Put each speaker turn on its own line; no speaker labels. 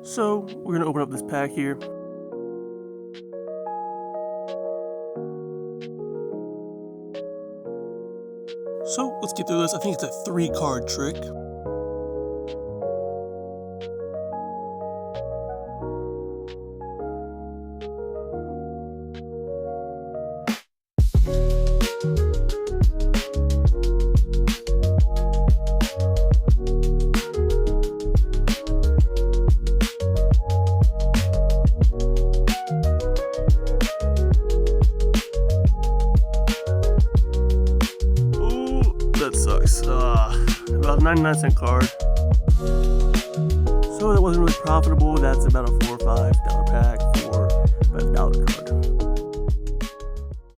So we're gonna open up this pack here. So let's get through this. I think it's a 3-card trick. That sucks. About 99-cent card. So that wasn't really profitable. That's about a $4 or $5 pack for a $1 card.